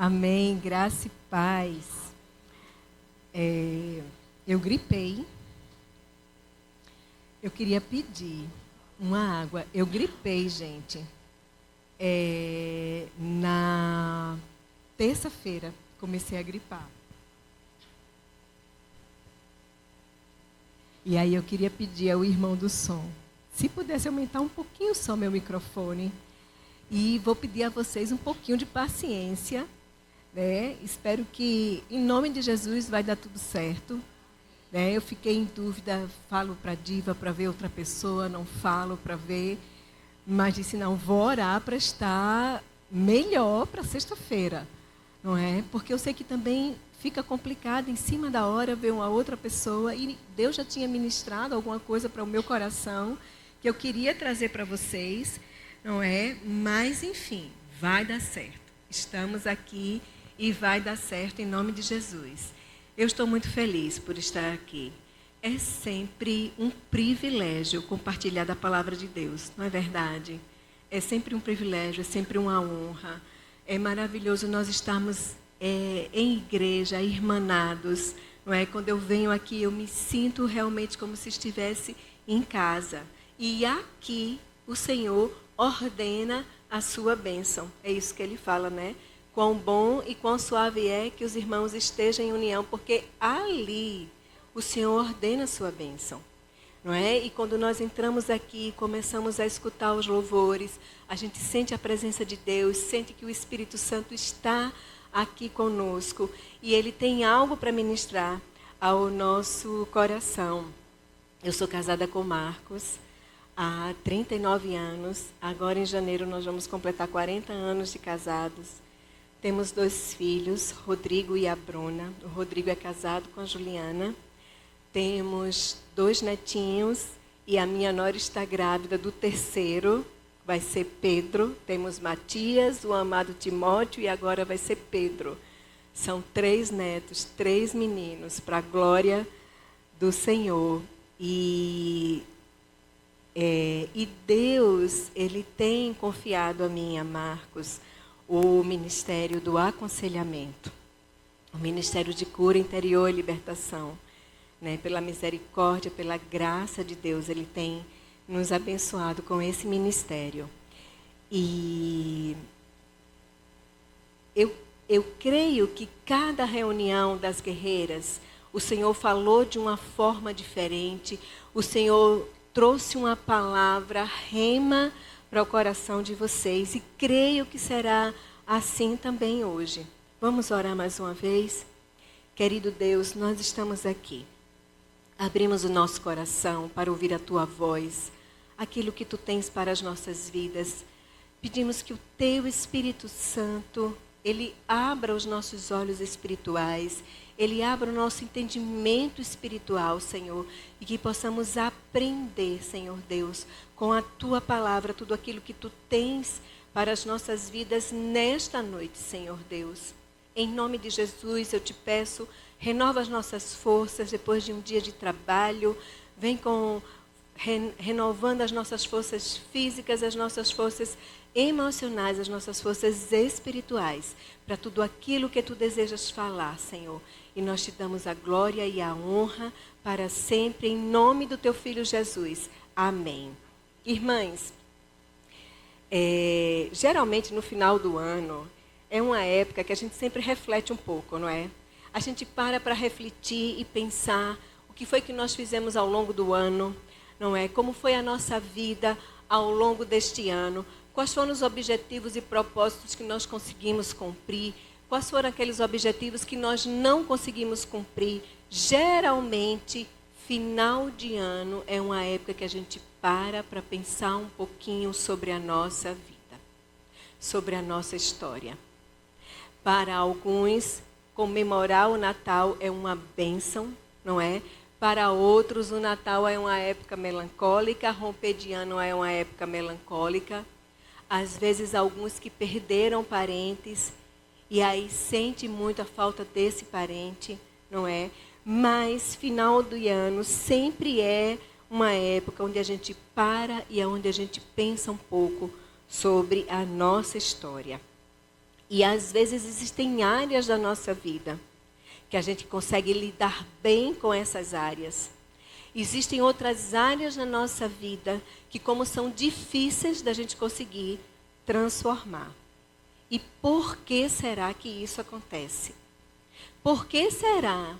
Amém, graça e paz. Eu gripei. Eu queria pedir uma água. Eu gripei, gente. Na terça-feira, comecei a gripar. E aí eu queria pedir ao irmão do som, se pudesse aumentar um pouquinho só meu microfone. E vou pedir a vocês um pouquinho de paciência, né? Espero que, em nome de Jesus, vai dar tudo certo. Né? Eu fiquei em dúvida, falo para a Diva para ver outra pessoa, não falo para ver. Mas disse, não, vou orar para estar melhor para sexta-feira. Não é? Porque eu sei que também fica complicado em cima da hora ver uma outra pessoa. E Deus já tinha ministrado alguma coisa para o meu coração que eu queria trazer para vocês. Não é? Mas, enfim, vai dar certo. Estamos aqui e vai dar certo em nome de Jesus. Eu estou muito feliz por estar aqui. É sempre um privilégio compartilhar da palavra de Deus, não é verdade? É sempre um privilégio, é sempre uma honra. É maravilhoso nós estarmos em igreja, irmanados. Não é? Quando eu venho aqui, eu me sinto realmente como se estivesse em casa. E aqui o Senhor ordena a sua bênção. É isso que ele fala, né? Quão bom e quão suave é que os irmãos estejam em união, porque ali o Senhor ordena a sua bênção. Não é? E quando nós entramos aqui, começamos a escutar os louvores, a gente sente a presença de Deus, sente que o Espírito Santo está aqui conosco. E Ele tem algo para ministrar ao nosso coração. Eu sou casada com Marcos há 39 anos. Agora, em janeiro, nós vamos completar 40 anos de casados. Temos 2 filhos, Rodrigo e a Bruna. O Rodrigo é casado com a Juliana. Temos 2 netinhos e a minha nora está grávida do terceiro, vai ser Pedro. Temos Matias, o amado Timóteo e agora vai ser Pedro. São 3 netos, 3 meninos, para a glória do Senhor. E Deus, Ele tem confiado a mim, a Marcos, o ministério do aconselhamento, o ministério de cura interior e libertação. Né? Pela misericórdia, pela graça de Deus, Ele tem nos abençoado com esse ministério. E eu creio que cada reunião das guerreiras, o Senhor falou de uma forma diferente, o Senhor trouxe uma palavra rema para o coração de vocês e creio que será assim também hoje. Vamos orar mais uma vez? Querido Deus, nós estamos aqui. Abrimos o nosso coração para ouvir a Tua voz, aquilo que Tu tens para as nossas vidas. Pedimos que o Teu Espírito Santo, Ele abra os nossos olhos espirituais, Ele abra o nosso entendimento espiritual, Senhor, e que possamos aprender, Senhor Deus, com a Tua palavra, tudo aquilo que Tu tens para as nossas vidas nesta noite, Senhor Deus. Em nome de Jesus, eu te peço, renova as nossas forças depois de um dia de trabalho, vem renovando as nossas forças físicas, as nossas forças emocionais, as nossas forças espirituais, para tudo aquilo que Tu desejas falar, Senhor. E nós te damos a glória e a honra para sempre, em nome do Teu Filho Jesus. Amém. Irmãs, geralmente no final do ano, é uma época que a gente sempre reflete um pouco, não é? A gente para refletir e pensar o que foi que nós fizemos ao longo do ano, não é? Como foi a nossa vida ao longo deste ano, quais foram os objetivos e propósitos que nós conseguimos cumprir, quais foram aqueles objetivos que nós não conseguimos cumprir. Geralmente, final de ano é uma época que a gente para pensar um pouquinho sobre a nossa vida, sobre a nossa história. Para alguns, comemorar o Natal é uma bênção, não é? Para outros, o Natal é uma época melancólica, romper de ano é uma época melancólica. Às vezes, alguns que perderam parentes, e aí sente muito a falta desse parente, não é? Mas, final do ano sempre é uma época onde a gente para e onde a gente pensa um pouco sobre a nossa história. E às vezes existem áreas da nossa vida que a gente consegue lidar bem com essas áreas. Existem outras áreas na nossa vida que, como são difíceis da gente conseguir transformar. E por que será que isso acontece? Por que será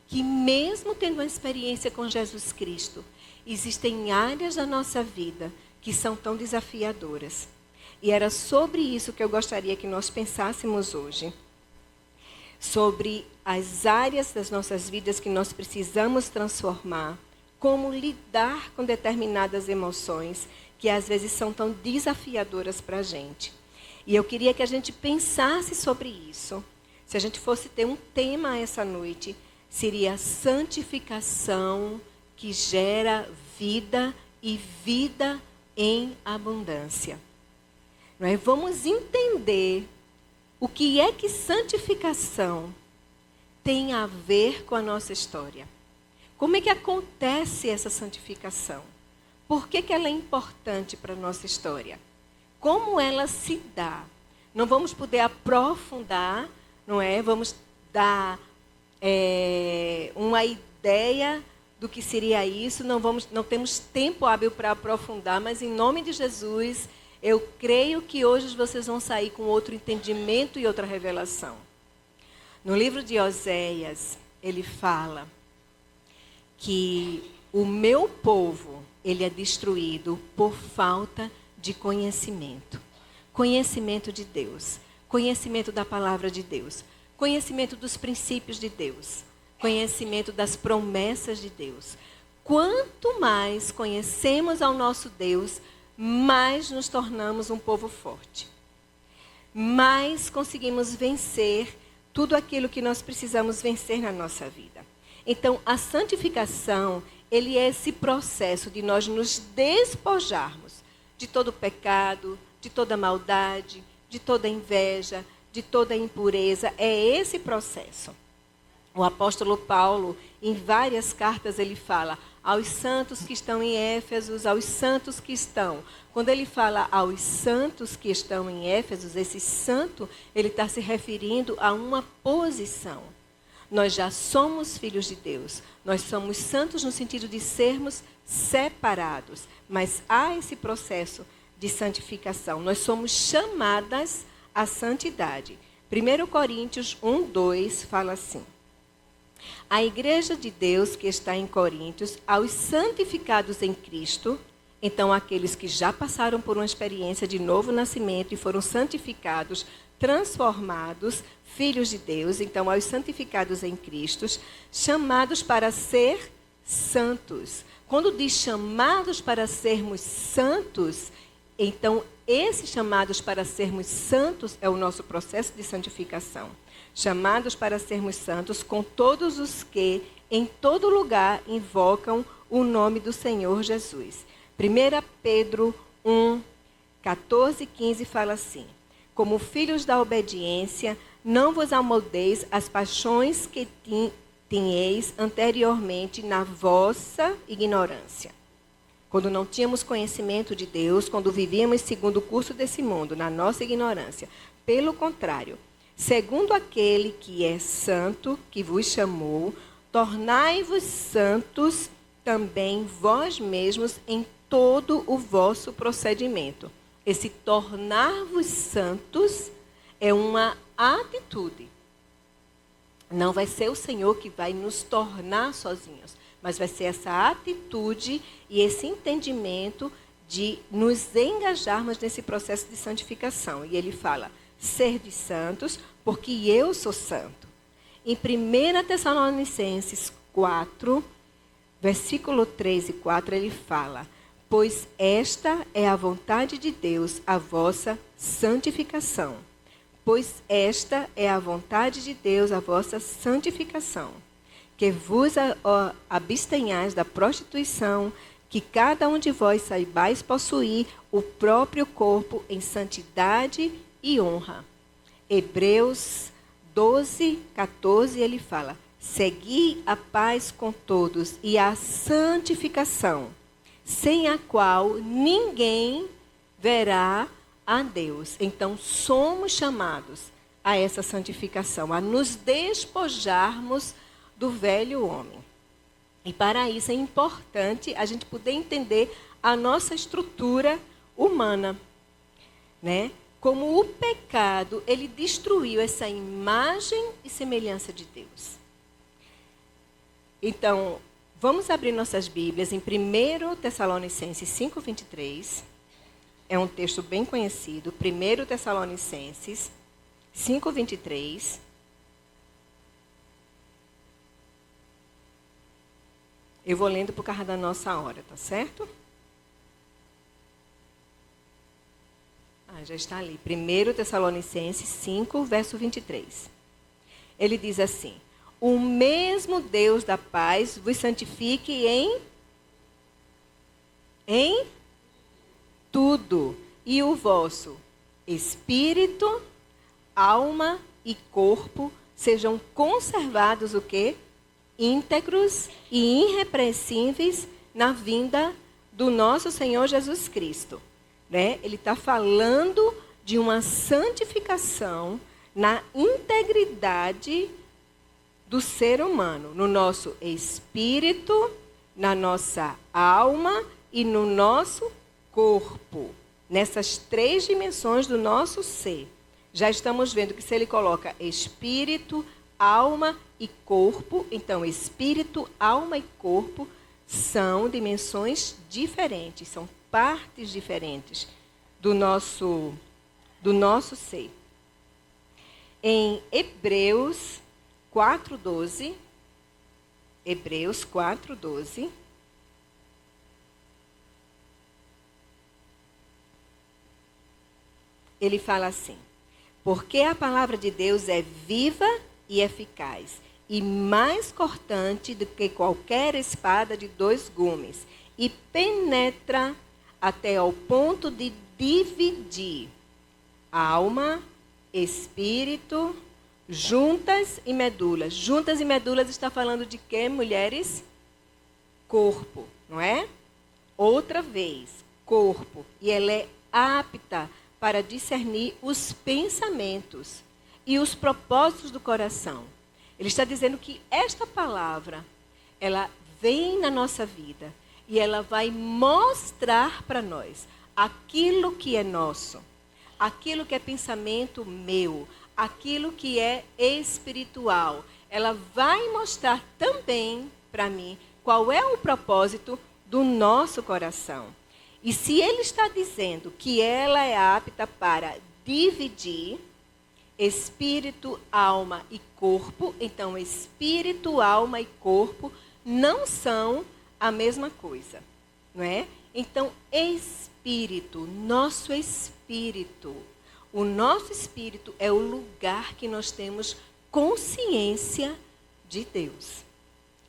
que, mesmo tendo uma experiência com Jesus Cristo, existem áreas da nossa vida que são tão desafiadoras? E era sobre isso que eu gostaria que nós pensássemos hoje. Sobre as áreas das nossas vidas que nós precisamos transformar, como lidar com determinadas emoções que às vezes são tão desafiadoras para a gente. E eu queria que a gente pensasse sobre isso. Se a gente fosse ter um tema essa noite, seria santificação que gera vida e vida em abundância. Não é? Vamos entender o que é que santificação tem a ver com a nossa história. Como é que acontece essa santificação? Por que ela é importante para a nossa história? Como ela se dá? Não vamos poder aprofundar, não é? Vamos dar uma ideia do que seria isso. Não temos tempo hábil para aprofundar, mas em nome de Jesus, eu creio que hoje vocês vão sair com outro entendimento e outra revelação. No livro de Oséias, ele fala que o meu povo, ele é destruído por falta de conhecimento. Conhecimento de Deus, conhecimento da palavra de Deus, conhecimento dos princípios de Deus, conhecimento das promessas de Deus. Quanto mais conhecemos ao nosso Deus, mais nos tornamos um povo forte. Mais conseguimos vencer tudo aquilo que nós precisamos vencer na nossa vida. Então, a santificação, ele é esse processo de nós nos despojarmos de todo pecado, de toda maldade, de toda inveja, de toda impureza. É esse processo. O apóstolo Paulo, em várias cartas, ele fala aos santos que estão em Éfeso, aos santos que estão. Quando ele fala aos santos que estão em Éfeso, esse santo, ele está se referindo a uma posição. Nós já somos filhos de Deus. Nós somos santos no sentido de sermos separados. Mas há esse processo de santificação. Nós somos chamadas à santidade. 1 Coríntios 1:2 fala assim: a igreja de Deus que está em Coríntios, aos santificados em Cristo, então aqueles que já passaram por uma experiência de novo nascimento e foram santificados, transformados, filhos de Deus, então aos santificados em Cristo, chamados para ser santos. Quando diz chamados para sermos santos, então esses chamados para sermos santos é o nosso processo de santificação. Chamados para sermos santos com todos os que em todo lugar invocam o nome do Senhor Jesus. 1 Pedro 1, 14 e 15 fala assim: como filhos da obediência, não vos amoldeis às paixões que tinhais anteriormente na vossa ignorância. Quando não tínhamos conhecimento de Deus, quando vivíamos segundo o curso desse mundo, na nossa ignorância. Pelo contrário, segundo aquele que é santo, que vos chamou, tornai-vos santos também vós mesmos em todo o vosso procedimento. Esse tornar-vos santos é uma atitude. Não vai ser o Senhor que vai nos tornar sozinhos, mas vai ser essa atitude e esse entendimento de nos engajarmos nesse processo de santificação. E ele fala: sede santos, porque eu sou santo. Em 1 Tessalonicenses 4, versículo 3 e 4, ele fala: pois esta é a vontade de Deus, a vossa santificação. Pois esta é a vontade de Deus, a vossa santificação. Que vos abstenhais da prostituição, que cada um de vós saibais possuir o próprio corpo em santidade e honra. Hebreus 12, 14, ele fala: segui a paz com todos e a santificação, sem a qual ninguém verá a Deus. Então, somos chamados a essa santificação, a nos despojarmos do velho homem. E para isso é importante a gente poder entender a nossa estrutura humana, né? Como o pecado, ele destruiu essa imagem e semelhança de Deus. Então, vamos abrir nossas Bíblias em 1 Tessalonicenses 5:23. É um texto bem conhecido. 1 Tessalonicenses 5:23. Eu vou lendo por causa da nossa hora, tá certo? Já está ali. 1 Tessalonicenses 5, verso 23. Ele diz assim: o mesmo Deus da paz vos santifique em tudo, e o vosso espírito, alma e corpo sejam conservados o quê? Íntegros e irrepreensíveis na vinda do nosso Senhor Jesus Cristo. Né? Ele está falando de uma santificação na integridade do ser humano, no nosso espírito, na nossa alma e no nosso corpo. Nessas 3 dimensões do nosso ser. Já estamos vendo que se ele coloca espírito, alma e corpo, então espírito, alma e corpo são dimensões diferentes, são partes diferentes do nosso ser. Em Hebreus 4:12, ele fala assim: porque a palavra de Deus é viva e eficaz, e mais cortante do que qualquer espada de 2 gumes, e penetra até ao ponto de dividir alma, espírito, juntas e medulas. Juntas e medulas está falando de quê, mulheres? Corpo, não é? Outra vez, corpo. E ela é apta para discernir os pensamentos e os propósitos do coração. Ele está dizendo que esta palavra, ela vem na nossa vida e ela vai mostrar para nós aquilo que é nosso, aquilo que é pensamento meu, aquilo que é espiritual. Ela vai mostrar também para mim qual é o propósito do nosso coração. E se ele está dizendo que ela é apta para dividir espírito, alma e corpo, então espírito, alma e corpo não são a mesma coisa, não é? Então, espírito, nosso espírito, o nosso espírito é o lugar que nós temos consciência de Deus.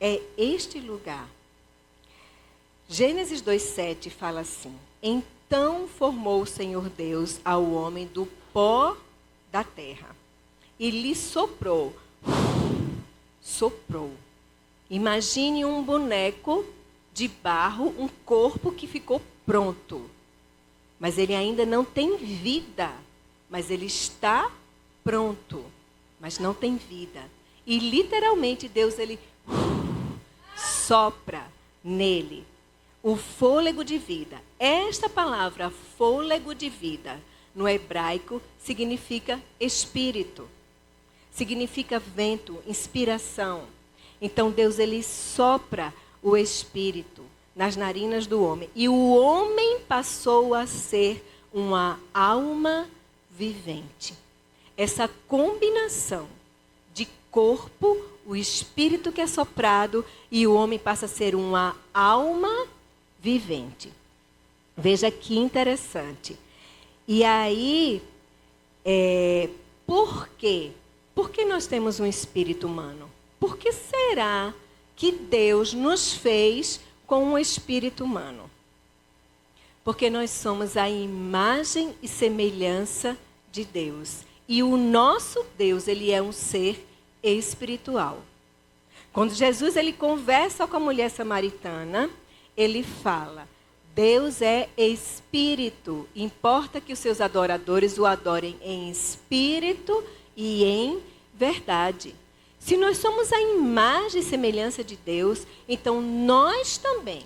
É este lugar. Gênesis 2:7 fala assim: então formou o Senhor Deus ao homem do pó da terra e lhe soprou. Imagine um boneco de barro, um corpo que ficou pronto. Mas ele ainda não tem vida. Mas ele está pronto. Mas não tem vida. E literalmente Deus, ele sopra nele o fôlego de vida. Esta palavra, fôlego de vida, no hebraico, significa espírito. Significa vento, inspiração. Então Deus, ele sopra o espírito nas narinas do homem. E o homem passou a ser uma alma vivente. Essa combinação de corpo, o espírito que é soprado, e o homem passa a ser uma alma vivente. Veja que interessante. E aí, por quê? Por que nós temos um espírito humano? Por que será que Deus nos fez com um espírito humano? Porque nós somos a imagem e semelhança de Deus. E o nosso Deus, ele é um ser espiritual. Quando Jesus, ele conversa com a mulher samaritana, ele fala: Deus é espírito. Importa que os seus adoradores o adorem em espírito e em verdade. Se nós somos a imagem e semelhança de Deus, então nós também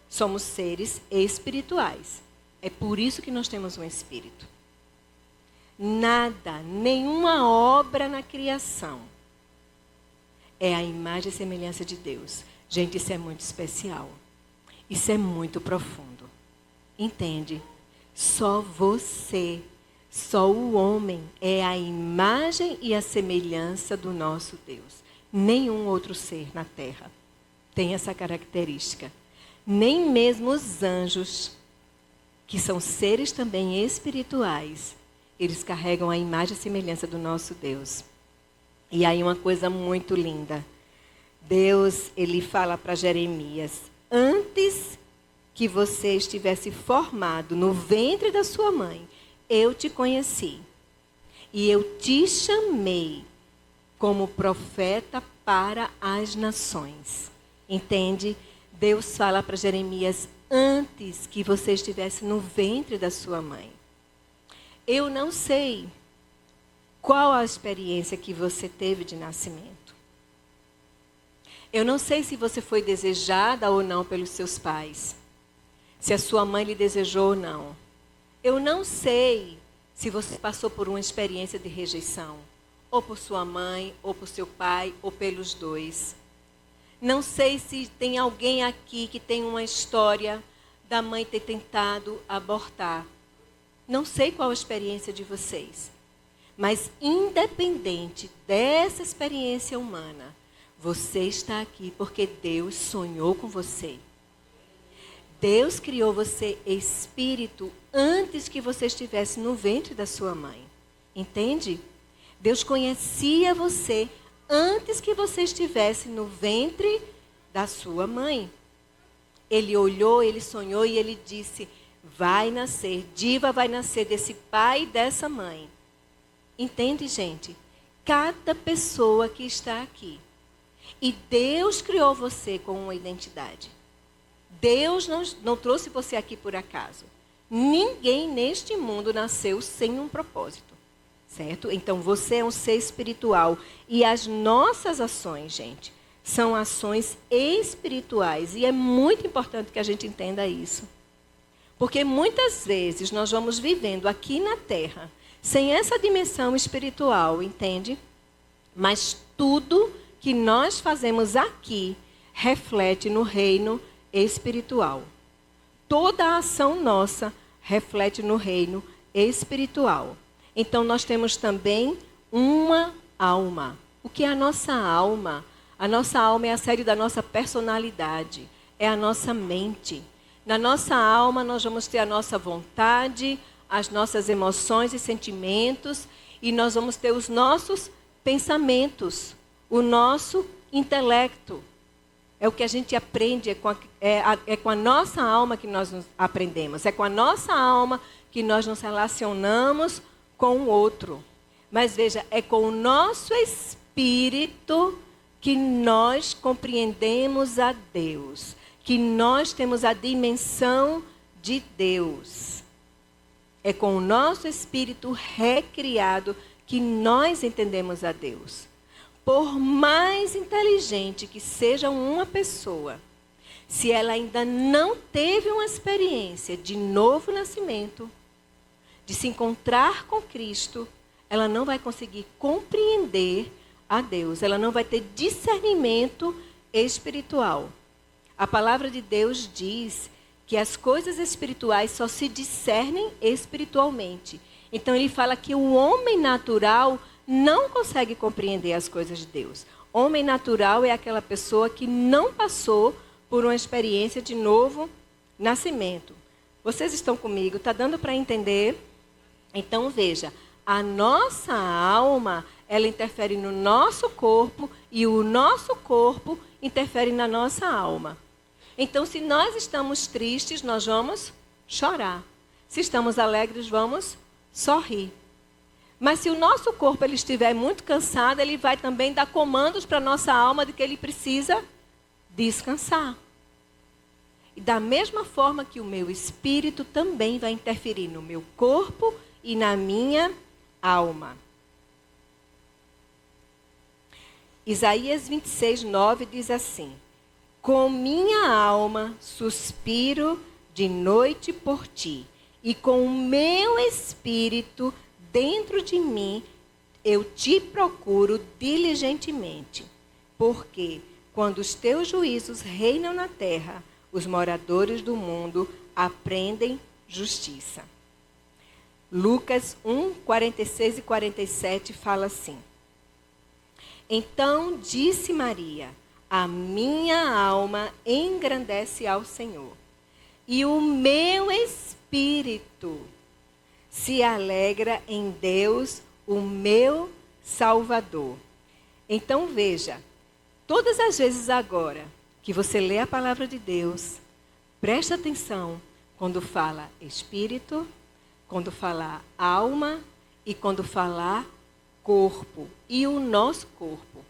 somos seres espirituais. É por isso que nós temos um espírito. Nada, nenhuma obra na criação é a imagem e semelhança de Deus. Gente, isso é muito especial. Isso é muito profundo. Entende? Só você, só o homem é a imagem e a semelhança do nosso Deus. Nenhum outro ser na terra tem essa característica. Nem mesmo os anjos, que são seres também espirituais, eles carregam a imagem e semelhança do nosso Deus. E aí uma coisa muito linda. Deus, ele fala para Jeremias: antes que você estivesse formado no ventre da sua mãe, eu te conheci. E eu te chamei como profeta para as nações. Entende? Deus fala para Jeremias antes que você estivesse no ventre da sua mãe. Eu não sei qual a experiência que você teve de nascimento. Eu não sei se você foi desejada ou não pelos seus pais. Se a sua mãe lhe desejou ou não. Eu não sei se você passou por uma experiência de rejeição. Ou por sua mãe, ou por seu pai, ou pelos dois. Não sei se tem alguém aqui que tem uma história da mãe ter tentado abortar. Não sei qual a experiência de vocês. Mas independente dessa experiência humana, você está aqui porque Deus sonhou com você. Deus criou você espírito antes que você estivesse no ventre da sua mãe. Entende? Deus conhecia você antes que você estivesse no ventre da sua mãe. Ele olhou, ele sonhou e ele disse: vai nascer, Diva vai nascer desse pai e dessa mãe. Entende, gente? Cada pessoa que está aqui. E Deus criou você com uma identidade. Deus não trouxe você aqui por acaso. Ninguém neste mundo nasceu sem um propósito. Certo? Então você é um ser espiritual. E as nossas ações, gente, são ações espirituais. E é muito importante que a gente entenda isso. Porque muitas vezes nós vamos vivendo aqui na Terra sem essa dimensão espiritual, entende? Mas tudo que nós fazemos aqui reflete no reino espiritual. Toda a ação nossa reflete no reino espiritual. Então nós temos também uma alma. O que é a nossa alma? A nossa alma é a sede da nossa personalidade, é a nossa mente. Na nossa alma nós vamos ter a nossa vontade, as nossas emoções e sentimentos, e nós vamos ter os nossos pensamentos, o nosso intelecto. É o que a gente aprende, é com a nossa alma que nós nos aprendemos, é com a nossa alma que nós nos relacionamos com o outro. Mas veja, é com o nosso espírito que nós compreendemos a Deus, que nós temos a dimensão de Deus. É com o nosso espírito recriado que nós entendemos a Deus. Por mais inteligente que seja uma pessoa, se ela ainda não teve uma experiência de novo nascimento, de se encontrar com Cristo, ela não vai conseguir compreender a Deus. Ela não vai ter discernimento espiritual. A palavra de Deus diz que as coisas espirituais só se discernem espiritualmente. Então ele fala que o homem natural não consegue compreender as coisas de Deus. Homem natural é aquela pessoa que não passou por uma experiência de novo nascimento. Vocês estão comigo? Está dando para entender? Então veja, a nossa alma, ela interfere no nosso corpo e o nosso corpo interfere na nossa alma. Então, se nós estamos tristes, nós vamos chorar. Se estamos alegres, vamos sorrir. Mas se o nosso corpo ele estiver muito cansado, ele vai também dar comandos para a nossa alma de que ele precisa descansar. E da mesma forma que o meu espírito também vai interferir no meu corpo e na minha alma. Isaías 26, 9 diz assim: com minha alma suspiro de noite por ti, e com o meu espírito dentro de mim eu te procuro diligentemente. Porque quando os teus juízos reinam na terra, os moradores do mundo aprendem justiça. Lucas 1, 46 e 47 fala assim: então disse Maria: a minha alma engrandece ao Senhor, e o meu espírito se alegra em Deus, o meu Salvador. Então veja, todas as vezes agora que você lê a palavra de Deus, preste atenção quando fala espírito, quando falar alma e quando falar corpo. E o nosso corpo,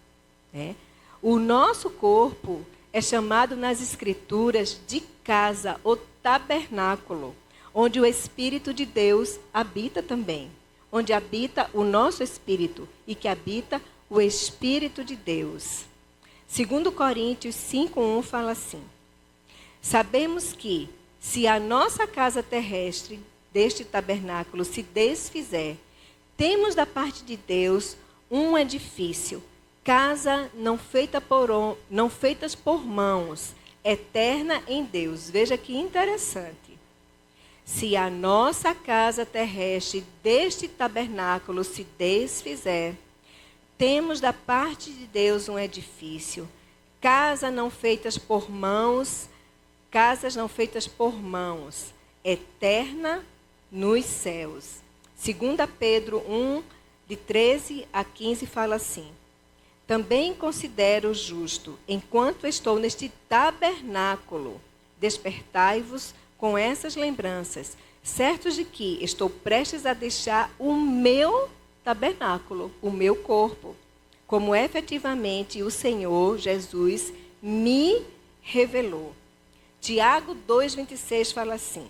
né? O nosso corpo é chamado nas Escrituras de casa, ou tabernáculo, onde o Espírito de Deus habita também. Onde habita o nosso espírito e que habita o Espírito de Deus. 2 Coríntios 5:1 fala assim: sabemos que, se a nossa casa terrestre deste tabernáculo se desfizer, temos da parte de Deus um edifício, casa não feitas por mãos, eterna em Deus. Veja que interessante. Se a nossa casa terrestre deste tabernáculo se desfizer, temos da parte de Deus um edifício, casas não feitas por mãos, eterna nos céus. 2 Pedro 1, de 13 a 15, fala assim: também considero justo, enquanto estou neste tabernáculo, despertai-vos com essas lembranças, certos de que estou prestes a deixar o meu tabernáculo, o meu corpo, como efetivamente o Senhor Jesus me revelou. Tiago 2,26 fala assim: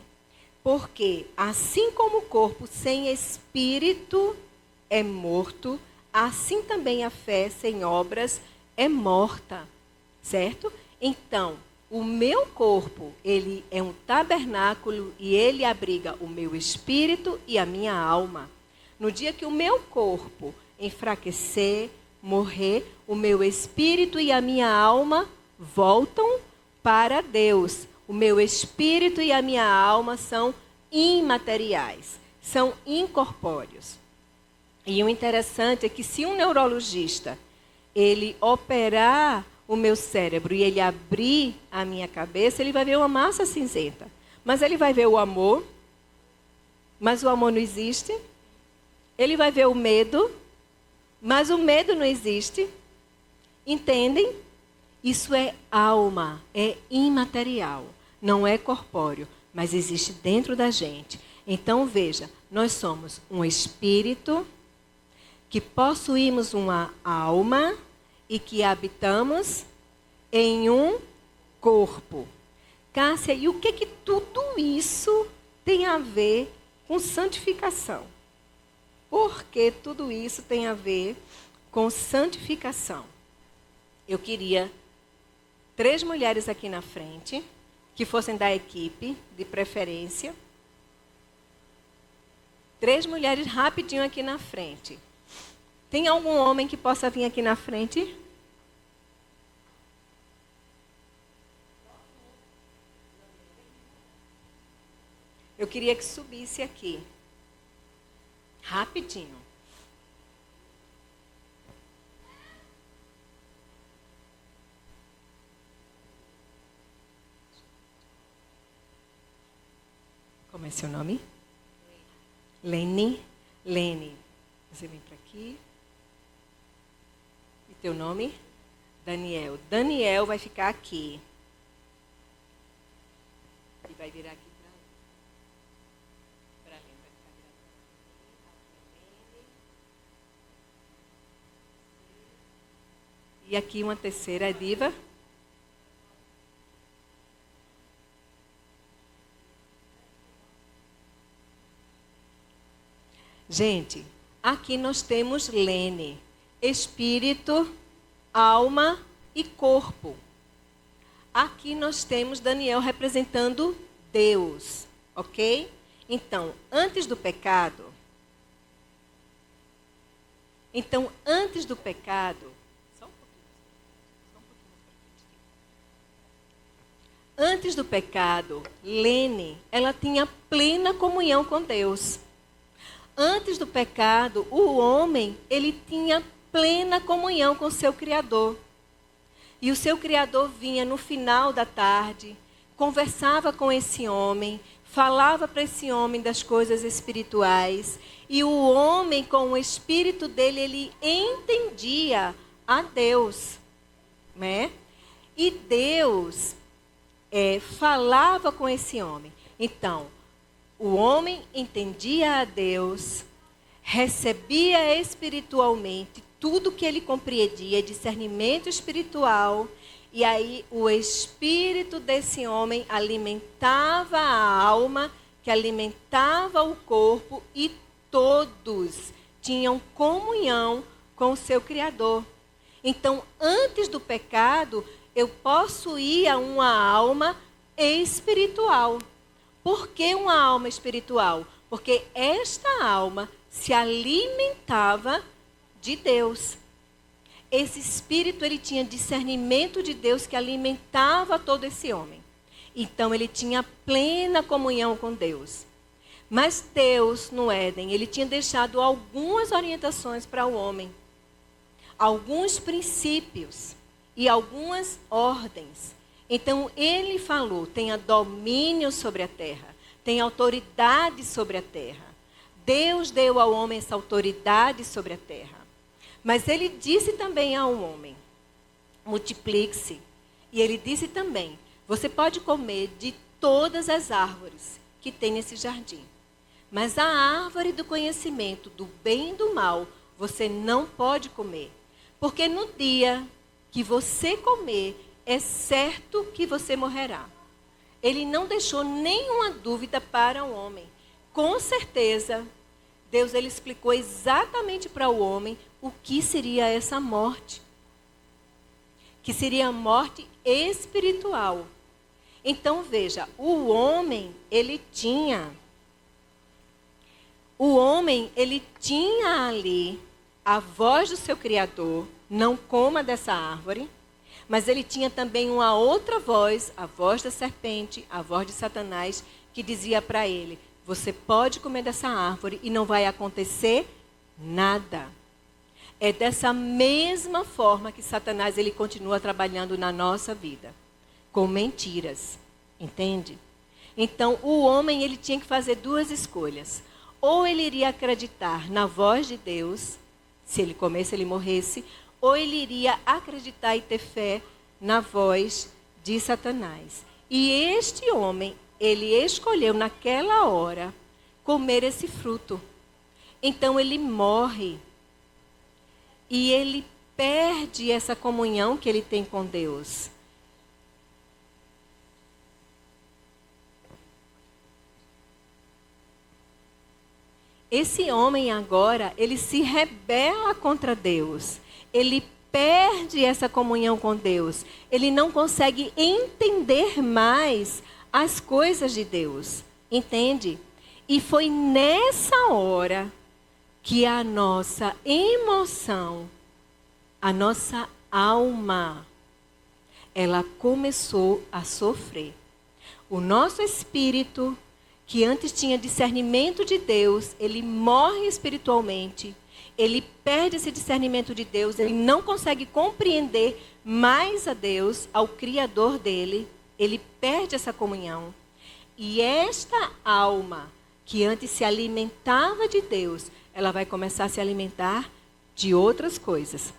porque assim como o corpo sem espírito é morto, assim também a fé sem obras é morta, certo? Então, o meu corpo, ele é um tabernáculo e ele abriga o meu espírito e a minha alma. No dia que o meu corpo enfraquecer, morrer, o meu espírito e a minha alma voltam para Deus. O meu espírito e a minha alma são imateriais, são incorpóreos. E o interessante é que se um neurologista, ele operar o meu cérebro e ele abrir a minha cabeça, ele vai ver uma massa cinzenta. Mas ele vai ver o amor, mas o amor não existe. Ele vai ver o medo, mas o medo não existe. Entendem? Isso é alma, é imaterial, não é corpóreo, mas existe dentro da gente. Então veja, nós somos um espírito, que possuímos uma alma e que habitamos em um corpo. Cássia, e o que tudo isso tem a ver com santificação? Por que tudo isso tem a ver com santificação? Eu queria 3 mulheres aqui na frente, que fossem da equipe, de preferência. 3 mulheres rapidinho aqui na frente. Tem algum homem que possa vir aqui na frente? Eu queria que subisse aqui. Rapidinho. Como é seu nome? Lene. Lene. Você vem para aqui. E teu nome? Daniel. Daniel vai ficar aqui. E vai virar aqui para Lene. Vai ficar virado aqui. E aqui uma terceira, Diva. Gente, aqui nós temos Lene, espírito, alma e corpo. Aqui nós temos Daniel representando Deus, ok? Então, antes do pecado, antes do pecado, Lene, ela tinha plena comunhão com Deus. Antes do pecado, o homem, ele tinha plena comunhão com seu Criador. E o seu Criador vinha no final da tarde, conversava com esse homem, falava para esse homem das coisas espirituais. E o homem, com o espírito dele, ele entendia a Deus, né? E Deus falava com esse homem. Então, o homem entendia a Deus, recebia espiritualmente tudo que ele compreendia, discernimento espiritual, e aí o espírito desse homem alimentava a alma, que alimentava o corpo, e todos tinham comunhão com o seu Criador. Então, antes do pecado, eu possuía uma alma espiritual. Por que uma alma espiritual? Porque esta alma se alimentava de Deus. Esse espírito, ele tinha discernimento de Deus que alimentava todo esse homem. Então, ele tinha plena comunhão com Deus. Mas Deus, no Éden, ele tinha deixado algumas orientações para o homem. Alguns princípios e algumas ordens. Então, ele falou, tenha domínio sobre a terra, tenha autoridade sobre a terra. Deus deu ao homem essa autoridade sobre a terra. Mas ele disse também ao homem, multiplique-se. E ele disse também, você pode comer de todas as árvores que tem nesse jardim. Mas a árvore do conhecimento do bem e do mal, você não pode comer. Porque no dia que você comer, é certo que você morrerá. Ele não deixou nenhuma dúvida para o homem. Com certeza, Deus ele explicou exatamente para o homem o que seria essa morte. Que seria a morte espiritual. Então, veja, o homem, ele tinha ali a voz do seu Criador, não coma dessa árvore, mas ele tinha também uma outra voz, a voz da serpente, a voz de Satanás, que dizia para ele, você pode comer dessa árvore e não vai acontecer nada. É dessa mesma forma que Satanás ele continua trabalhando na nossa vida, com mentiras, entende? Então, o homem ele tinha que fazer duas escolhas. Ou ele iria acreditar na voz de Deus, se ele comesse, ele morresse, ou ele iria acreditar e ter fé na voz de Satanás. E este homem, ele escolheu naquela hora comer esse fruto. Então ele morre. E ele perde essa comunhão que ele tem com Deus. Esse homem agora, ele se rebela contra Deus. Ele perde essa comunhão com Deus. Ele não consegue entender mais as coisas de Deus. Entende? E foi nessa hora que a nossa emoção, a nossa alma, ela começou a sofrer. O nosso espírito, que antes tinha discernimento de Deus, ele morre espiritualmente, ele perde esse discernimento de Deus, ele não consegue compreender mais a Deus, ao Criador dele, ele perde essa comunhão. E esta alma, que antes se alimentava de Deus, ela vai começar a se alimentar de outras coisas.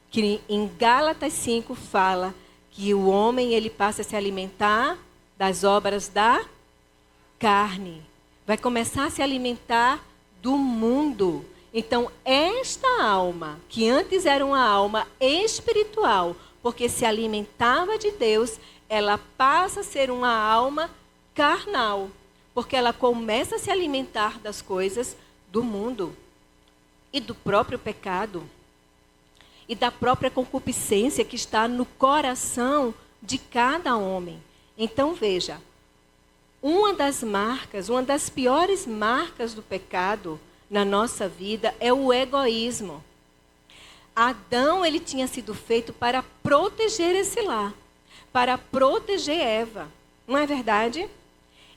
Que em Gálatas 5 fala que o homem ele passa a se alimentar das obras da carne. Vai começar a se alimentar do mundo. Então, esta alma, que antes era uma alma espiritual, porque se alimentava de Deus, ela passa a ser uma alma carnal, porque ela começa a se alimentar das coisas do mundo e do próprio pecado. e da própria concupiscência que está no coração de cada homem. Então veja, uma das piores marcas do pecado na nossa vida é o egoísmo. Adão, ele tinha sido feito para proteger esse lar, para proteger Eva, não é verdade?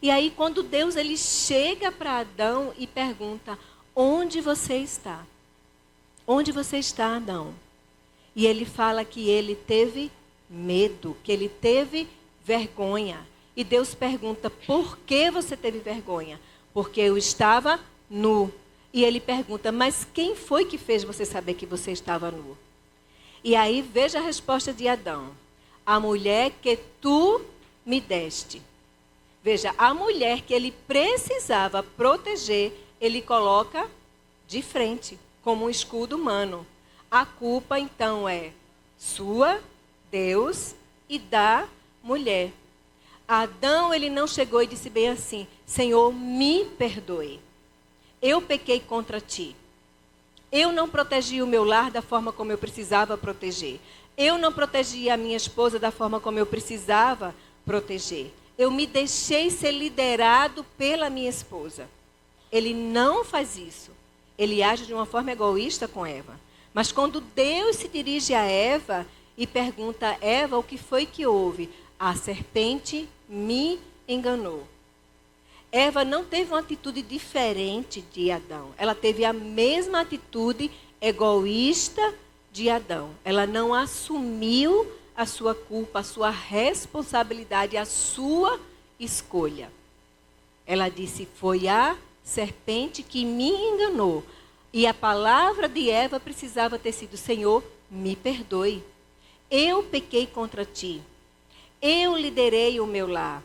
E aí quando Deus ele chega para Adão e pergunta: onde você está? Onde você está, Adão? E ele fala que ele teve medo, que ele teve vergonha. E Deus pergunta: por que você teve vergonha? Porque eu estava nu. E ele pergunta: mas quem foi que fez você saber que você estava nu? E aí veja a resposta de Adão: a mulher que tu me deste. Veja, a mulher que ele precisava proteger, ele coloca de frente, como um escudo humano. A culpa então é sua, Deus e da mulher. Adão, ele não chegou e disse bem assim: Senhor, me perdoe. Eu pequei contra ti. Eu não protegi o meu lar da forma como eu precisava proteger. Eu não protegi a minha esposa da forma como eu precisava proteger. Eu me deixei ser liderado pela minha esposa. Ele não faz isso. Ele age de uma forma egoísta com Eva. Mas quando Deus se dirige a Eva e pergunta a Eva o que foi que houve, a serpente me enganou. Eva não teve uma atitude diferente de Adão. Ela teve a mesma atitude egoísta de Adão. Ela não assumiu a sua culpa, a sua responsabilidade, a sua escolha. Ela disse: foi a serpente que me enganou. E a palavra de Eva precisava ter sido: Senhor, me perdoe. Eu pequei contra ti. Eu liderei o meu lar.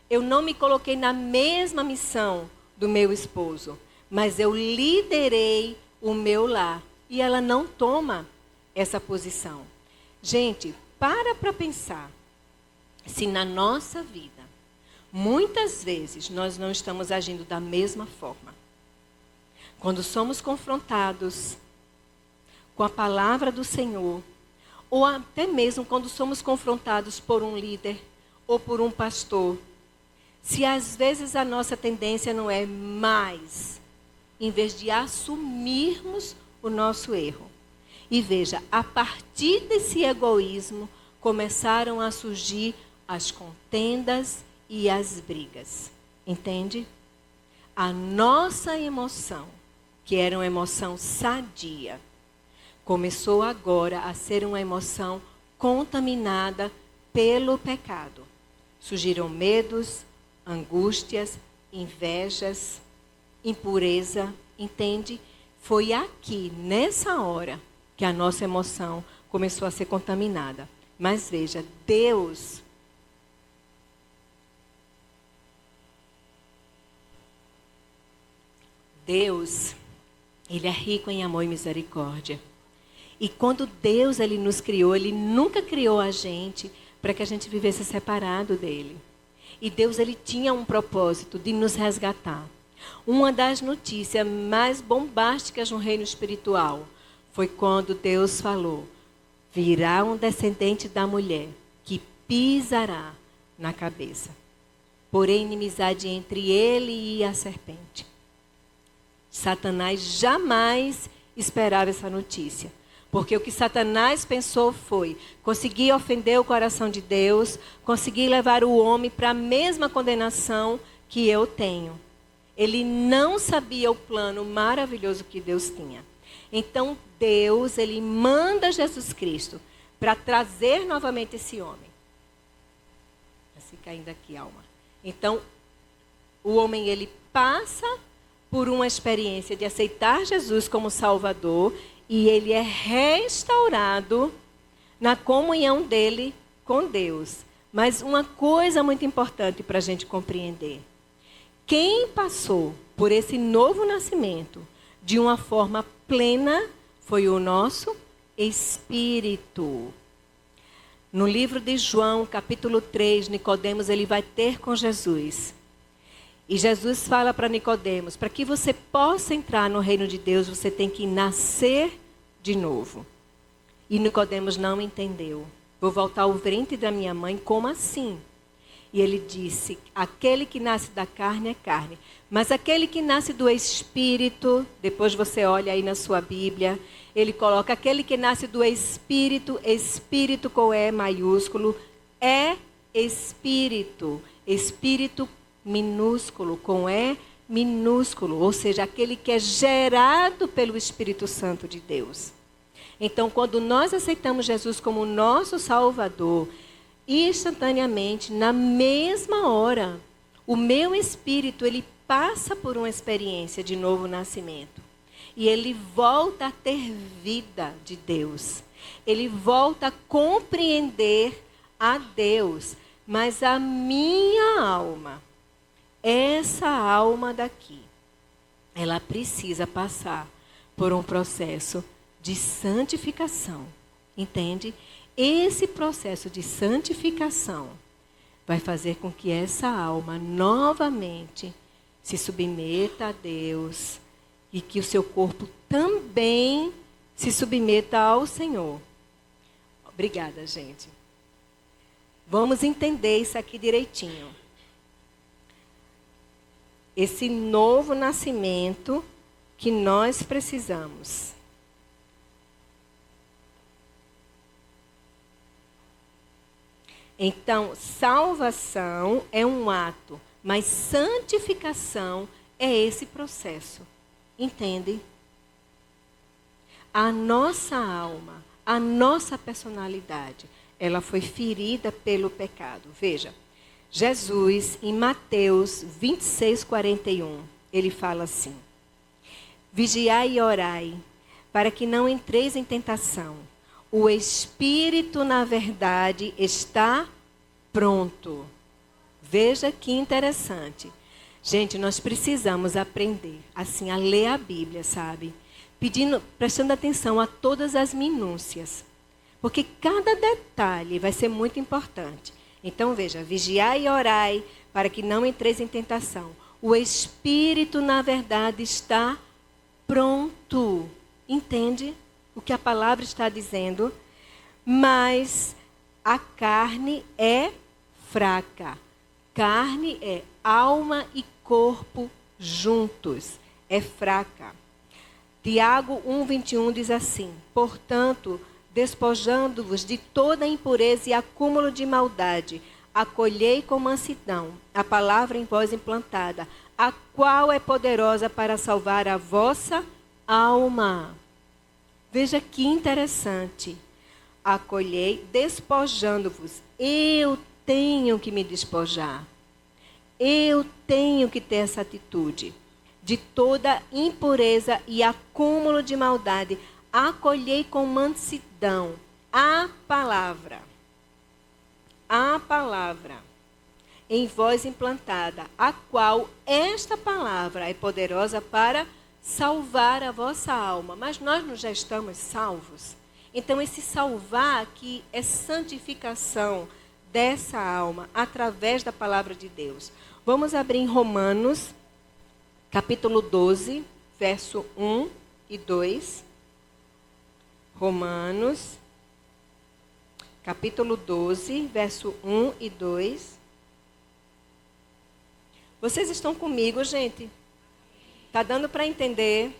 Eu não me coloquei na mesma missão do meu esposo, mas eu liderei o meu lar. E ela não toma essa posição. Gente, para pensar se na nossa vida, muitas vezes nós não estamos agindo da mesma forma. Quando somos confrontados com a palavra do Senhor, ou até mesmo quando somos confrontados por um líder ou por um pastor, se às vezes a nossa tendência não é mais, em vez de assumirmos o nosso erro. E veja, a partir desse egoísmo, começaram a surgir as contendas e as brigas. Entende? A nossa emoção, que era uma emoção sadia, começou agora a ser uma emoção contaminada pelo pecado. Surgiram medos, angústias, invejas, impureza, entende? Foi aqui, nessa hora, que a nossa emoção começou a ser contaminada. Mas veja, Deus Ele é rico em amor e misericórdia. E quando Deus ele nos criou, Ele nunca criou a gente para que a gente vivesse separado dEle. E Deus ele tinha um propósito de nos resgatar. Uma das notícias mais bombásticas no reino espiritual foi quando Deus falou: virá um descendente da mulher que pisará na cabeça. Porém, inimizade entre ele e a serpente. Satanás jamais esperava essa notícia. Porque o que Satanás pensou foi conseguir ofender o coração de Deus, conseguir levar o homem para a mesma condenação que eu tenho. Ele não sabia o plano maravilhoso que Deus tinha. Então Deus, ele manda Jesus Cristo para trazer novamente esse homem. Assim caindo aqui, alma. Então, o homem ele passa por uma experiência de aceitar Jesus como Salvador e ele é restaurado na comunhão dele com Deus. Mas uma coisa muito importante para a gente compreender. Quem passou por esse novo nascimento de uma forma plena foi o nosso Espírito. No livro de João, capítulo 3, Nicodemos ele vai ter com Jesus. E Jesus fala para Nicodemos, para que você possa entrar no reino de Deus, você tem que nascer de novo. E Nicodemos não entendeu. Vou voltar ao ventre da minha mãe, como assim? E ele disse, aquele que nasce da carne é carne. Mas aquele que nasce do Espírito, depois você olha aí na sua Bíblia, ele coloca aquele que nasce do Espírito, Espírito com E maiúsculo, é Espírito. Espírito minúsculo, com E minúsculo. Ou seja, aquele que é gerado pelo Espírito Santo de Deus. Então, quando nós aceitamos Jesus como nosso Salvador, instantaneamente, na mesma hora, o meu espírito, ele passa por uma experiência de novo nascimento. E ele volta a ter vida de Deus. Ele volta a compreender a Deus. Mas a minha alma, essa alma daqui, ela precisa passar por um processo de santificação. Entende? Esse processo de santificação vai fazer com que essa alma novamente se submeta a Deus e que o seu corpo também se submeta ao Senhor. Obrigada, gente. Vamos entender isso aqui direitinho. Esse novo nascimento que nós precisamos. Então, salvação é um ato, mas santificação é esse processo. Entende? A nossa alma, a nossa personalidade, ela foi ferida pelo pecado. Veja, Jesus, em Mateus 26, 41, ele fala assim: vigiai e orai, para que não entreis em tentação. O espírito, na verdade, está pronto. Veja que interessante. Gente, nós precisamos aprender, assim, a ler a Bíblia, sabe? Prestando atenção a todas as minúcias. Porque cada detalhe vai ser muito importante. Então, veja, vigiai e orai, para que não entreis em tentação. O espírito, na verdade, está pronto. Entende o que a palavra está dizendo? Mas a carne é fraca. Carne é alma e corpo juntos. É fraca. Tiago 1:21 diz assim: portanto, despojando-vos de toda impureza e acúmulo de maldade, acolhei com mansidão a palavra em vós implantada, a qual é poderosa para salvar a vossa alma. Veja que interessante. Acolhei, despojando-vos. Eu tenho que me despojar. Eu tenho que ter essa atitude de toda impureza e acúmulo de maldade. Acolhei com mansidão a palavra em vós implantada, a qual esta palavra é poderosa para salvar a vossa alma. Mas nós não já estamos salvos? Então, esse salvar aqui é santificação dessa alma através da palavra de Deus. Vamos abrir em Romanos, capítulo 12, verso 1 e 2. Romanos, capítulo 12, verso 1 e 2. Vocês estão comigo, gente? Está dando para entender?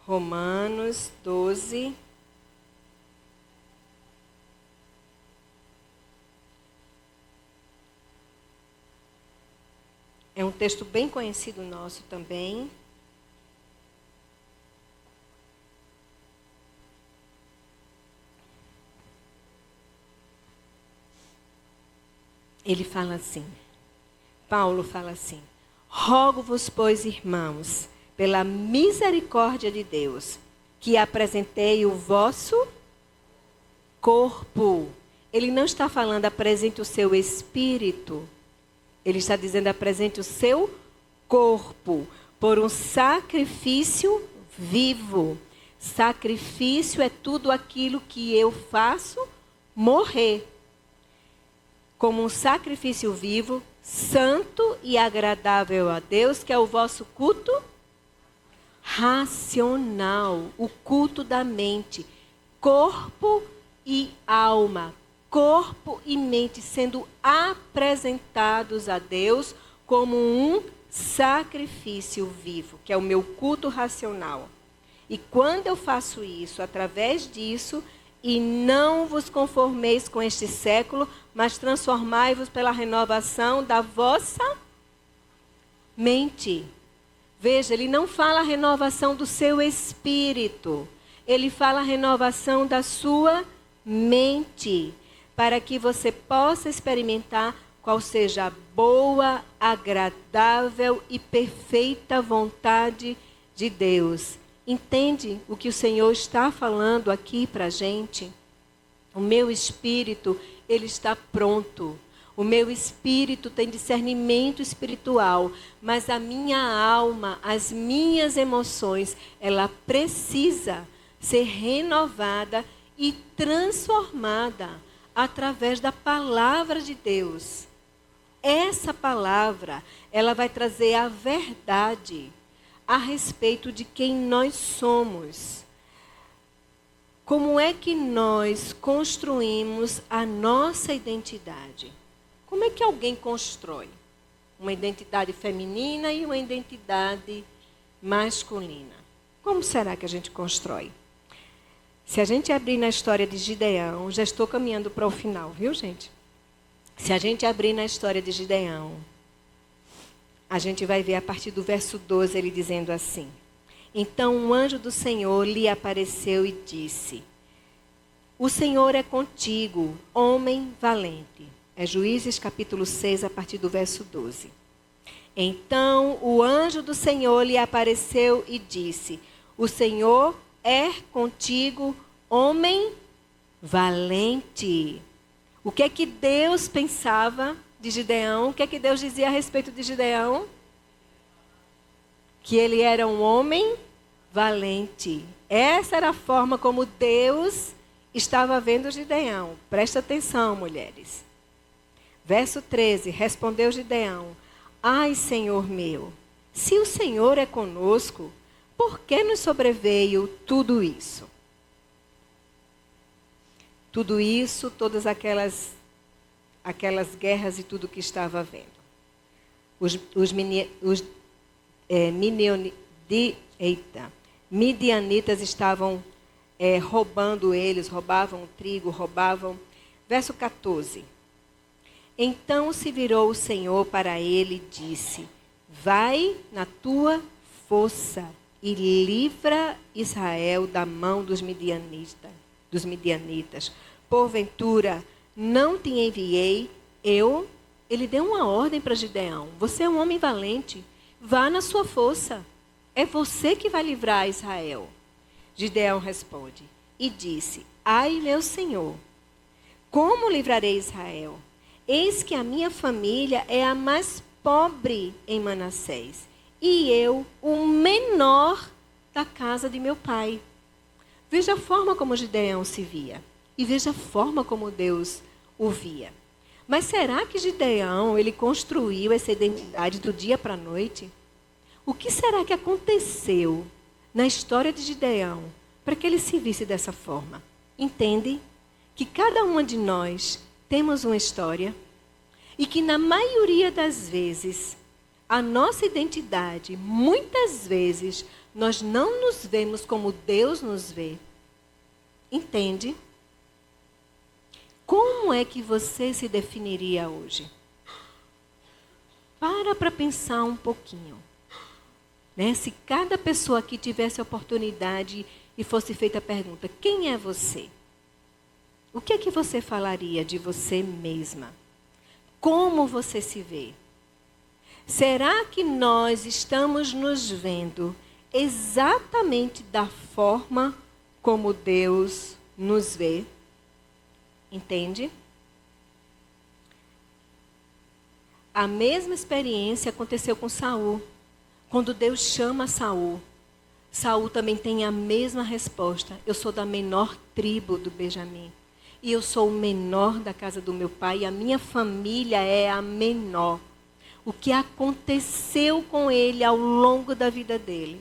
Romanos 12. É um texto bem conhecido nosso também. Ele fala assim, Paulo fala assim: rogo-vos, pois, irmãos, pela misericórdia de Deus, que apresentei o vosso corpo. Ele não está falando apresente o seu espírito. Ele está dizendo apresente o seu corpo por um sacrifício vivo. Sacrifício é tudo aquilo que eu faço morrer. Como um sacrifício vivo, santo e agradável a Deus, que é o vosso culto racional, o culto da mente, corpo e alma, corpo e mente sendo apresentados a Deus como um sacrifício vivo, que é o meu culto racional. E quando eu faço isso, através disso, e não vos conformeis com este século, mas transformai-vos pela renovação da vossa mente. Veja, ele não fala a renovação do seu espírito, ele fala a renovação da sua mente, para que você possa experimentar qual seja a boa, agradável e perfeita vontade de Deus. Entende o que o Senhor está falando aqui para a gente? O meu espírito, ele está pronto. O meu espírito tem discernimento espiritual, mas a minha alma, as minhas emoções, ela precisa ser renovada e transformada através da palavra de Deus. Essa palavra, ela vai trazer a verdade a respeito de quem nós somos. Como é que nós construímos a nossa identidade? Como é que alguém constrói uma identidade feminina e uma identidade masculina? Como será que a gente constrói? Se a gente abrir na história de Gideão, já estou caminhando para o final, viu, gente? Se a gente abrir na história de Gideão, a gente vai ver a partir do verso 12 ele dizendo assim: Então um anjo do Senhor lhe apareceu e disse: O Senhor é contigo, homem valente. É Juízes capítulo 6, a partir do verso 12. Então o anjo do Senhor lhe apareceu e disse: O Senhor é contigo, homem valente. O que é que Deus pensava de Gideão? O que é que Deus dizia a respeito de Gideão? Que ele era um homem valente. Essa era a forma como Deus estava vendo Gideão. Presta atenção, mulheres. Verso 13, respondeu Gideão: Ai, Senhor meu, se o Senhor é conosco, por que nos sobreveio tudo isso? Tudo isso, todas aquelas guerras e tudo que estava havendo. Midianitas estavam roubando eles, roubavam o trigo, roubavam. Verso 14. Então se virou o Senhor para ele e disse: Vai na tua força e livra Israel da mão dos midianitas. Porventura, não te enviei eu? Ele deu uma ordem para Gideão: você é um homem valente, vá na sua força. É você que vai livrar Israel. Gideão responde e disse: Ai, meu Senhor, como livrarei Israel? Eis que a minha família é a mais pobre em Manassés, e eu, o menor da casa de meu pai. Veja a forma como Gideão se via, e veja a forma como Deus o via. Mas será que Gideão, ele construiu essa identidade do dia para a noite? O que será que aconteceu na história de Gideão para que ele se visse dessa forma? Entende que cada uma de nós temos uma história e que na maioria das vezes a nossa identidade, muitas vezes, nós não nos vemos como Deus nos vê. Entende? Como é que você se definiria hoje? Para pensar um pouquinho. Né? Se cada pessoa aqui tivesse a oportunidade e fosse feita a pergunta: quem é você? O que é que você falaria de você mesma? Como você se vê? Será que nós estamos nos vendo exatamente da forma como Deus nos vê? Entende? A mesma experiência aconteceu com Saul. Quando Deus chama Saul, Saul também tem a mesma resposta: eu sou da menor tribo do Benjamim. E eu sou o menor da casa do meu pai, e a minha família é a menor. O que aconteceu com ele ao longo da vida dele?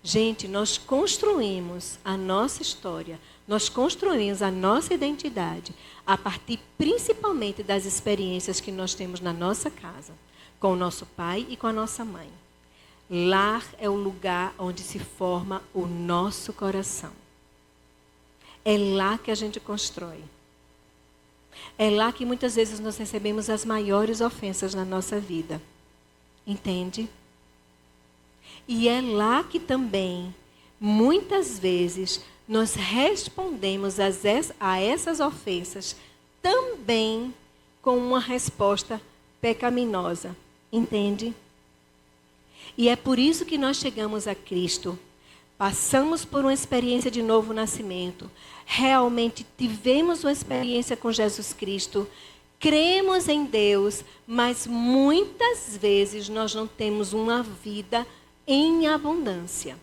Gente, nós construímos a nossa história, nós construímos a nossa identidade a partir principalmente das experiências que nós temos na nossa casa, com o nosso pai e com a nossa mãe. Lar é o lugar onde se forma o nosso coração. É lá que a gente constrói. É lá que muitas vezes nós recebemos as maiores ofensas na nossa vida. Entende? E é lá que também, muitas vezes, nós respondemos a essas ofensas também com uma resposta pecaminosa. Entende? E é por isso que nós chegamos a Cristo. Passamos por uma experiência de novo nascimento. Realmente tivemos uma experiência com Jesus Cristo. Cremos em Deus, mas muitas vezes nós não temos uma vida em abundância.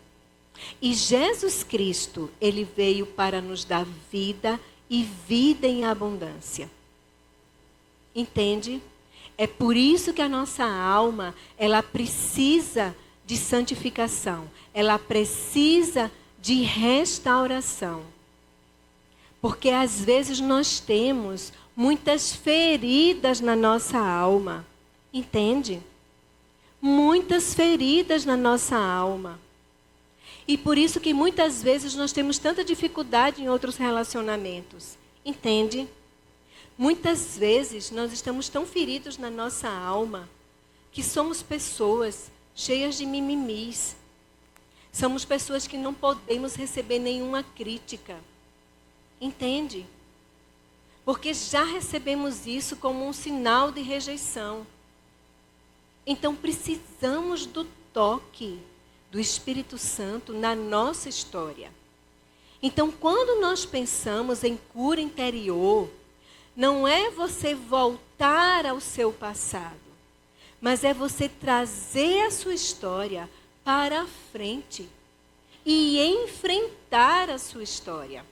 E Jesus Cristo, ele veio para nos dar vida e vida em abundância. Entende? É por isso que a nossa alma, ela precisa de santificação. Ela precisa de restauração. Porque às vezes nós temos muitas feridas na nossa alma. Entende? Muitas feridas na nossa alma. E por isso que muitas vezes nós temos tanta dificuldade em outros relacionamentos. Entende? Muitas vezes nós estamos tão feridos na nossa alma que somos pessoas cheias de mimimis. Somos pessoas que não podemos receber nenhuma crítica. Entende? Porque já recebemos isso como um sinal de rejeição. Então precisamos do toque do Espírito Santo na nossa história. Então, quando nós pensamos em cura interior, não é você voltar ao seu passado, mas é você trazer a sua história para a frente e enfrentar a sua história.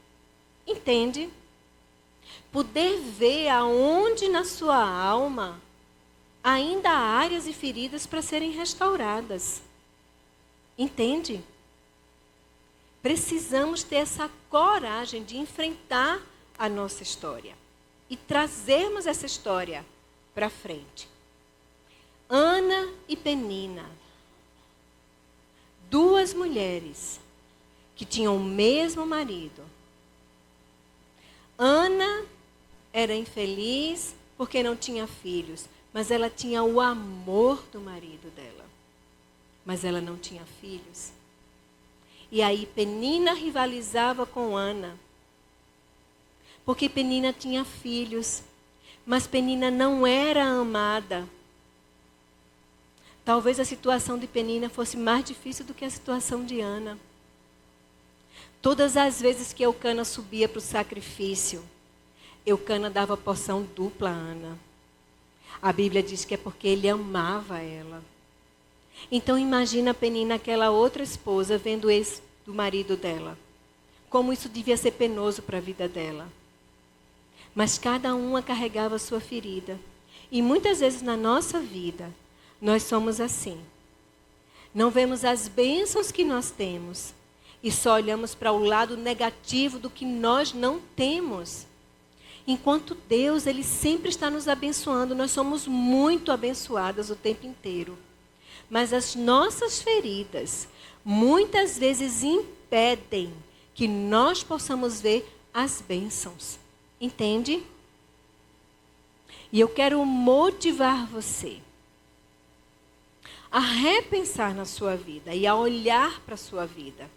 Entende? Poder ver aonde na sua alma ainda há áreas e feridas para serem restauradas. Entende? Precisamos ter essa coragem de enfrentar a nossa história e trazermos essa história para frente. Ana e Penina, duas mulheres que tinham o mesmo marido. Ana era infeliz porque não tinha filhos, mas ela tinha o amor do marido dela. Mas ela não tinha filhos. E aí Penina rivalizava com Ana. Porque Penina tinha filhos, mas Penina não era amada. Talvez a situação de Penina fosse mais difícil do que a situação de Ana. Todas as vezes que Eucana subia para o sacrifício, Eucana dava porção dupla a Ana. A Bíblia diz que é porque ele amava ela. Então imagina Penina, aquela outra esposa, vendo o ex do marido dela. Como isso devia ser penoso para a vida dela. Mas cada uma carregava a sua ferida. E muitas vezes na nossa vida, nós somos assim. Não vemos as bênçãos que nós temos. E só olhamos para o lado negativo do que nós não temos. Enquanto Deus, Ele sempre está nos abençoando. Nós somos muito abençoadas o tempo inteiro. Mas as nossas feridas muitas vezes impedem que nós possamos ver as bênçãos. Entende? E eu quero motivar você a repensar na sua vida e a olhar para a sua vida.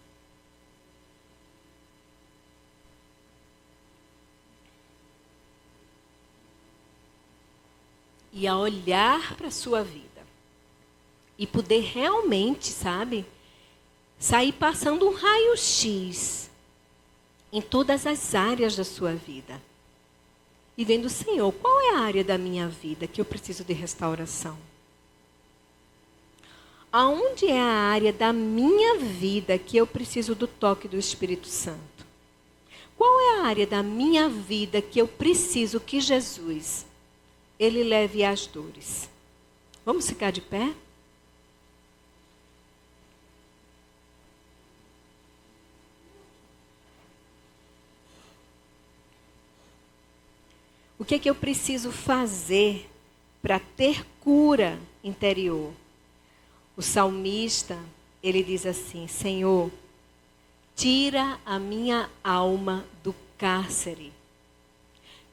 E a olhar para a sua vida. E poder realmente, sabe, sair passando um raio-x em todas as áreas da sua vida. E vendo, Senhor, qual é a área da minha vida que eu preciso de restauração? Aonde é a área da minha vida que eu preciso do toque do Espírito Santo? Qual é a área da minha vida que eu preciso que Jesus, Ele leve as dores? Vamos ficar de pé? O que é que eu preciso fazer para ter cura interior? O salmista, ele diz assim: Senhor, tira a minha alma do cárcere.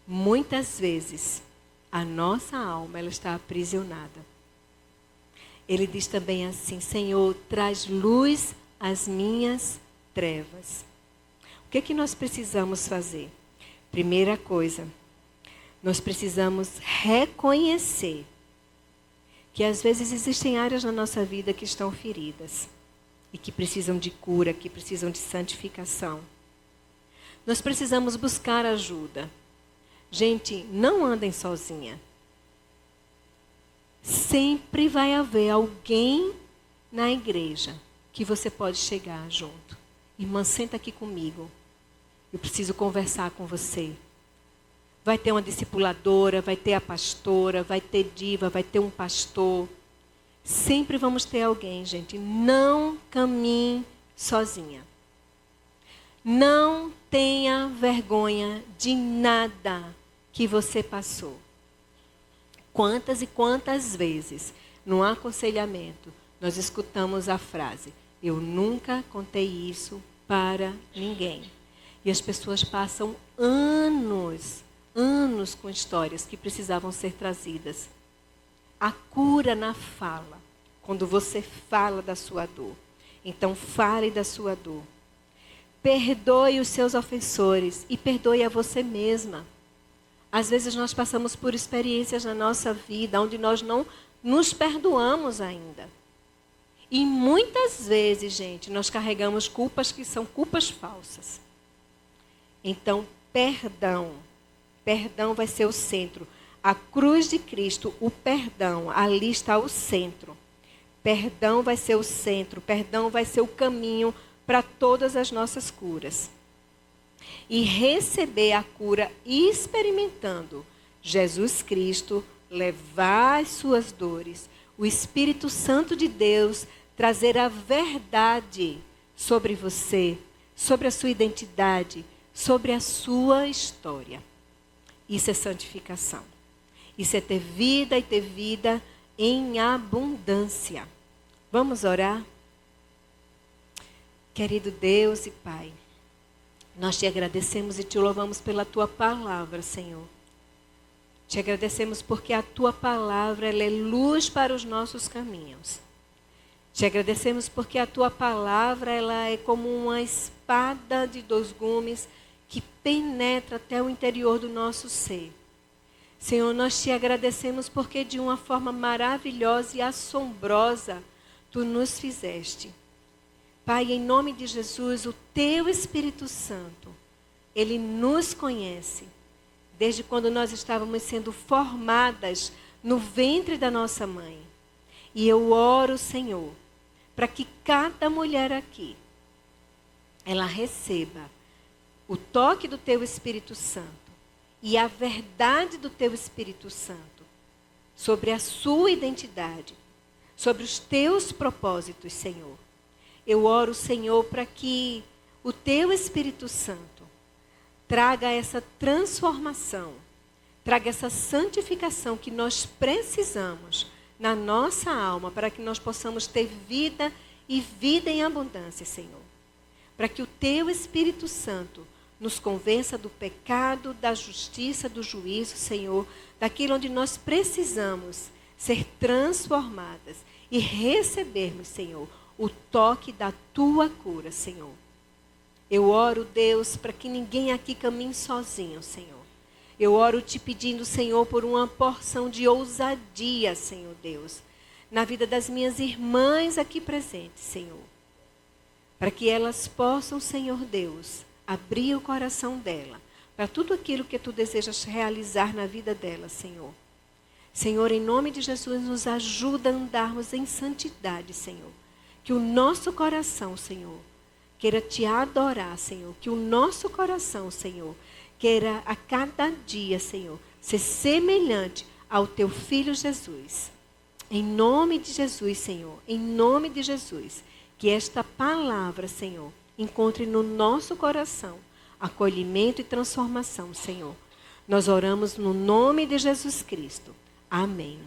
Muitas vezes, a nossa alma ela está aprisionada. Ele diz também assim: Senhor, traz luz às minhas trevas. O que é que nós precisamos fazer? Primeira coisa, nós precisamos reconhecer que às vezes existem áreas na nossa vida que estão feridas e que precisam de cura, que precisam de santificação. Nós precisamos buscar ajuda. Gente, não andem sozinha. Sempre vai haver alguém na igreja que você pode chegar junto. Irmã, senta aqui comigo. Eu preciso conversar com você. Vai ter uma discipuladora, vai ter a pastora, vai ter diva, vai ter um pastor. Sempre vamos ter alguém, gente. Não caminhe sozinha. Não tenha vergonha de nada que você passou. Quantas e quantas vezes, no aconselhamento, nós escutamos a frase: eu nunca contei isso para ninguém. E as pessoas passam anos com histórias que precisavam ser trazidas. A cura na fala, quando você fala da sua dor. Então, fale da sua dor. Perdoe os seus ofensores e perdoe a você mesma. Às vezes nós passamos por experiências na nossa vida onde nós não nos perdoamos ainda. E muitas vezes, gente, nós carregamos culpas que são culpas falsas. Então, perdão. Perdão vai ser o centro. A cruz de Cristo, o perdão, ali está o centro. Perdão vai ser o centro. Perdão vai ser o caminho para todas as nossas curas. E receber a cura experimentando Jesus Cristo, levar as suas dores, o Espírito Santo de Deus trazer a verdade sobre você, sobre a sua identidade, sobre a sua história. Isso é santificação. Isso é ter vida e ter vida em abundância. Vamos orar? Querido Deus e Pai, nós te agradecemos e te louvamos pela tua palavra, Senhor. Te agradecemos porque a tua palavra ela é luz para os nossos caminhos. Te agradecemos porque a tua palavra ela é como uma espada de 2 gumes que penetra até o interior do nosso ser. Senhor, nós te agradecemos porque de uma forma maravilhosa e assombrosa tu nos fizeste. Pai, em nome de Jesus, o teu Espírito Santo, ele nos conhece desde quando nós estávamos sendo formadas no ventre da nossa mãe. E eu oro, Senhor, para que cada mulher aqui, ela receba o toque do teu Espírito Santo e a verdade do teu Espírito Santo sobre a sua identidade, sobre os teus propósitos, Senhor. Eu oro, Senhor, para que o teu Espírito Santo traga essa transformação, traga essa santificação que nós precisamos na nossa alma para que nós possamos ter vida e vida em abundância, Senhor. Para que o teu Espírito Santo nos convença do pecado, da justiça, do juízo, Senhor, daquilo onde nós precisamos ser transformadas e recebermos, Senhor, o toque da tua cura, Senhor. Eu oro, Deus, para que ninguém aqui caminhe sozinho, Senhor. Eu oro te pedindo, Senhor, por uma porção de ousadia, Senhor Deus, na vida das minhas irmãs aqui presentes, Senhor. Para que elas possam, Senhor Deus, abrir o coração dela para tudo aquilo que tu desejas realizar na vida dela, Senhor. Senhor, em nome de Jesus, nos ajuda a andarmos em santidade, Senhor. Que o nosso coração, Senhor, queira te adorar, Senhor. Que o nosso coração, Senhor, queira a cada dia, Senhor, ser semelhante ao teu Filho Jesus. Em nome de Jesus, Senhor, em nome de Jesus, que esta palavra, Senhor, encontre no nosso coração acolhimento e transformação, Senhor. Nós oramos no nome de Jesus Cristo. Amém.